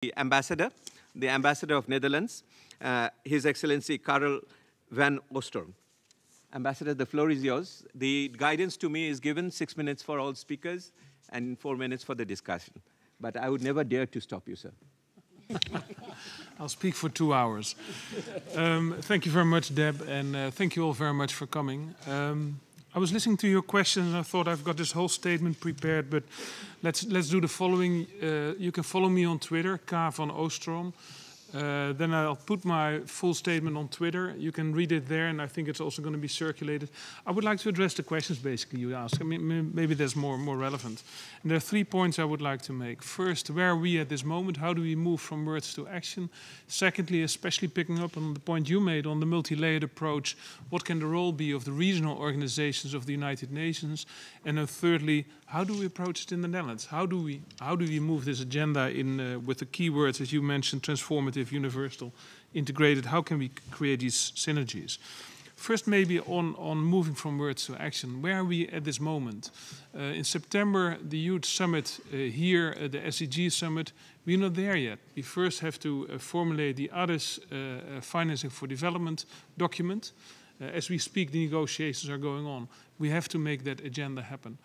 the Ambassador of Netherlands, His Excellency Karel van Oosterom. Ambassador, the floor is yours. The guidance to me is given 6 minutes for all speakers and 4 minutes for the discussion. But I would never dare to stop you, sir. I'll speak for 2 hours. Thank you very much, Deb, and thank you all very much for coming. I was listening to your questions and I thought I've got this whole statement prepared, but let's do the following. You can follow me on Twitter, K van Oosterom. Then I'll put my full statement on Twitter. You can read it there, and I think it's also going to be circulated. I would like to address the questions basically you asked. I mean, maybe that's more relevant. And there are 3 points I would like to make. First, where are we at this moment? How do we move from words to action? Secondly, especially picking up on the point you made on the multi-layered approach, what can the role be of the regional organizations of the United Nations? And then thirdly, how do we approach it in the Netherlands? How do we move this agenda in with the keywords, as you mentioned, transformative, universal, integrated? How can we create these synergies? First, maybe on moving from words to action. Where are we at this moment? In September, the huge summit here, the SDGs summit, we're not there yet. We first have to formulate the others financing for development document. As we speak, the negotiations are going on. We have to make that agenda happen.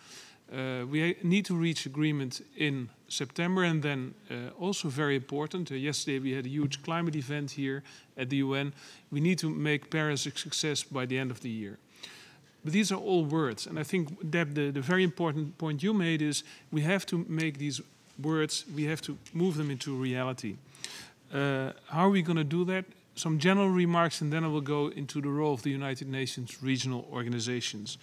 We need to reach agreement in September, and then also very important, yesterday we had a huge climate event here at the UN. We need to make Paris a success by the end of the year. But these are all words, and I think, Deb, the very important point you made is we have to make these words, we have to move them into reality. How are we going to do that? Some general remarks, and then I will go into the role of the United Nations regional organizations.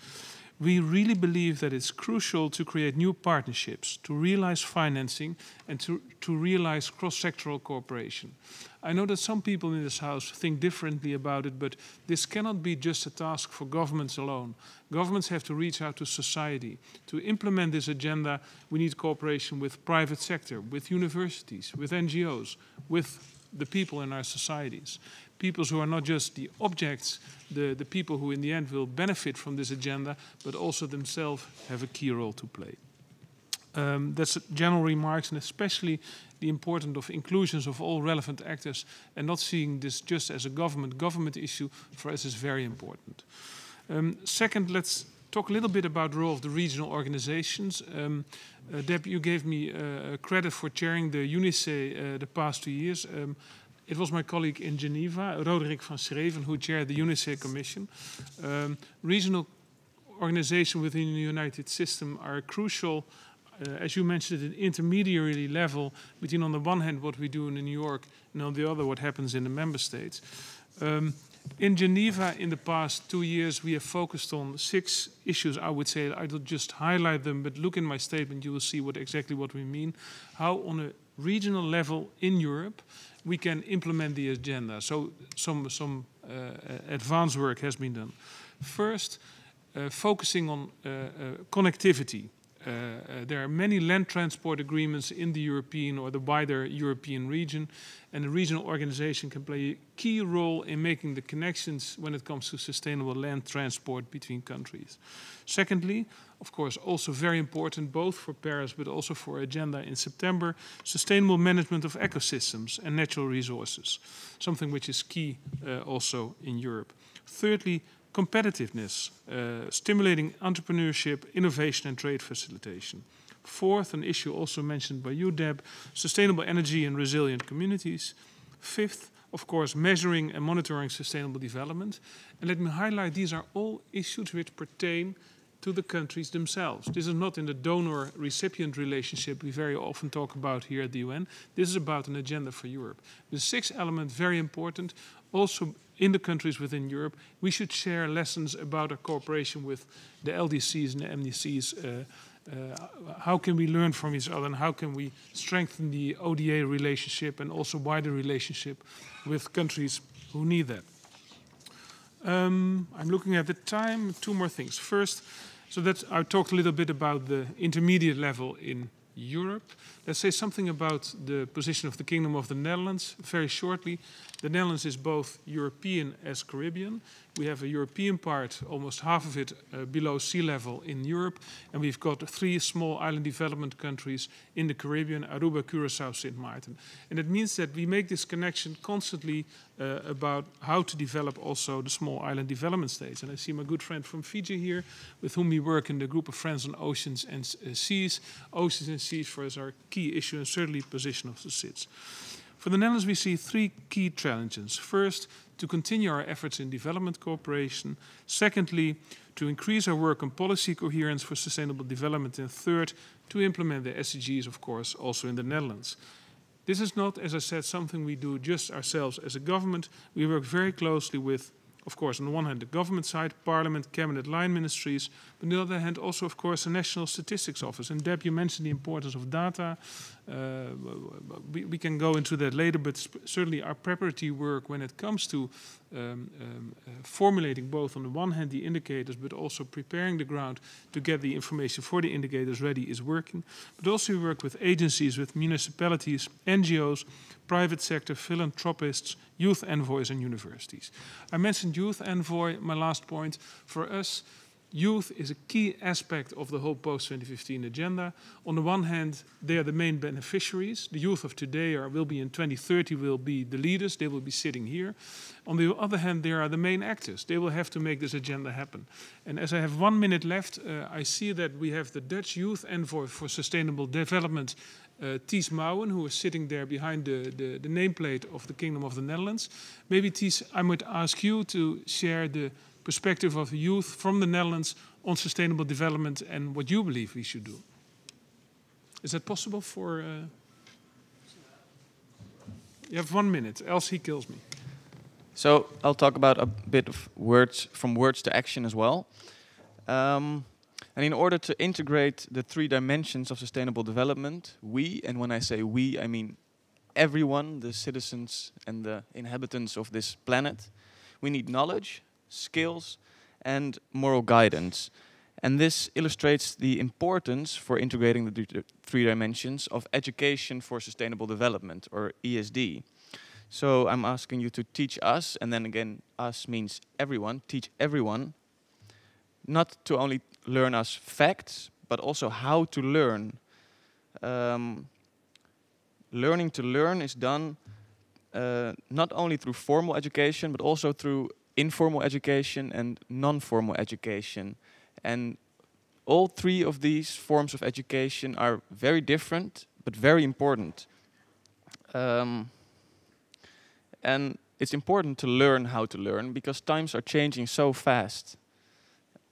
We really believe that it's crucial to create new partnerships, to realize financing, and to realize cross-sectoral cooperation. I know that some people in this House think differently about it, but this cannot be just a task for governments alone. Governments have to reach out to society. To implement this agenda, we need cooperation with private sector, with universities, with NGOs, with the people in our societies. Peoples who are not just the objects, the people who in the end will benefit from this agenda, but also themselves have a key role to play. That's general remarks, and especially the importance of inclusions of all relevant actors and not seeing this just as a government issue for us is very important. Second, let's talk a little bit about the role of the regional organizations. Deb, you gave me credit for chairing the UNICE the past 2 years. It was my colleague in Geneva, Roderick van Schreven, who chaired the UNICE Commission. Regional organizations within the United System are crucial, as you mentioned, at an intermediary level between, on the one hand, what we do in New York, and on the other, what happens in the member states. In Geneva, in the past 2 years, we have focused on 6 issues, I would say. I will just highlight them, but look in my statement, you will see exactly what we mean. How, on a regional level in Europe, we can implement the agenda. So some advanced work has been done. First, focusing on connectivity. There are many land transport agreements in the European or the wider European region, and the regional organization can play a key role in making the connections when it comes to sustainable land transport between countries. Secondly, of course, also very important both for Paris but also for agenda in September, sustainable management of ecosystems and natural resources, something which is key also in Europe. Thirdly, competitiveness, stimulating entrepreneurship, innovation and trade facilitation. Fourth, an issue also mentioned by you, Deb, sustainable energy and resilient communities. Fifth, of course, measuring and monitoring sustainable development. And let me highlight, these are all issues which pertain to the countries themselves. This is not in the donor-recipient relationship we very often talk about here at the UN. This is about an agenda for Europe. The 6th element, very important, also in the countries within Europe, we should share lessons about our cooperation with the LDCs and the MDCs. How can we learn from each other, and how can we strengthen the ODA relationship and also wider relationship with countries who need that? I'm looking at the time. 2 more things. First, so that I talked a little bit about the intermediate level in Europe. Let's say something about the position of the Kingdom of the Netherlands very shortly. The Netherlands is both European as Caribbean. We have a European part, almost half of it below sea level in Europe, and we've got 3 small island development countries in the Caribbean, Aruba, Curaçao, Sint Maarten. And it means that we make this connection constantly about how to develop also the small island development states. And I see my good friend from Fiji here, with whom we work in the group of Friends on Oceans and Seas. Oceans and seas for us are a key issue and certainly position of the SIDS. For the Netherlands, we see 3 key challenges. First, to continue our efforts in development cooperation. Secondly, to increase our work on policy coherence for sustainable development. And third, to implement the SDGs, of course, also in the Netherlands. This is not, as I said, something we do just ourselves as a government. We work very closely with, of course, on the one hand, the government side, Parliament, Cabinet line ministries, but on the other hand, also, of course, the National Statistics Office. And Deb, you mentioned the importance of data. We can go into that later, but certainly our preparatory work when it comes to formulating both, on the one hand, the indicators, but also preparing the ground to get the information for the indicators ready is working. But also we work with agencies, with municipalities, NGOs, private sector, philanthropists, youth envoys and universities. I mentioned youth envoy, my last point. For us, youth is a key aspect of the whole post-2015 agenda. On the one hand, they are the main beneficiaries. The youth of today will be in 2030, will be the leaders. They will be sitting here. On the other hand, they are the main actors. They will have to make this agenda happen. And as I have 1 minute left, I see that we have the Dutch Youth Envoy for Sustainable Development, Ties Mouwen, who is sitting there behind the nameplate of the Kingdom of the Netherlands. Maybe, Ties, I might ask you to share the perspective of the youth from the Netherlands on sustainable development and what you believe we should do. Is that possible for... You have 1 minute, else he kills me. So I'll talk about a bit of from words to action as well. And in order to integrate the 3 dimensions of sustainable development, we, and when I say we, I mean everyone, the citizens and the inhabitants of this planet, we need knowledge, skills, and moral guidance. And this illustrates the importance for integrating the 3 dimensions of education for sustainable development, or ESD. So I'm asking you to teach us, and then again, us means everyone, teach everyone, not to only learn us facts, but also how to learn. Learning to learn is done not only through formal education, but also through informal education and non-formal education. And all 3 of these forms of education are very different, but very important. And it's important to learn how to learn, because times are changing so fast.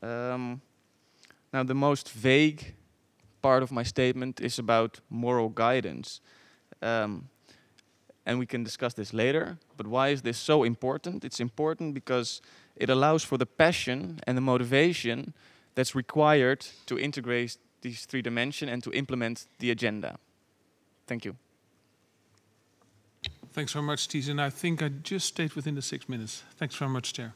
Now, the most vague part of my statement is about moral guidance. And we can discuss this later, but why is this so important? It's important because it allows for the passion and the motivation that's required to integrate these 3 dimensions and to implement the agenda. Thank you. Thanks very much, Ties, and I think I just stayed within the 6 minutes. Thanks very much, Chair.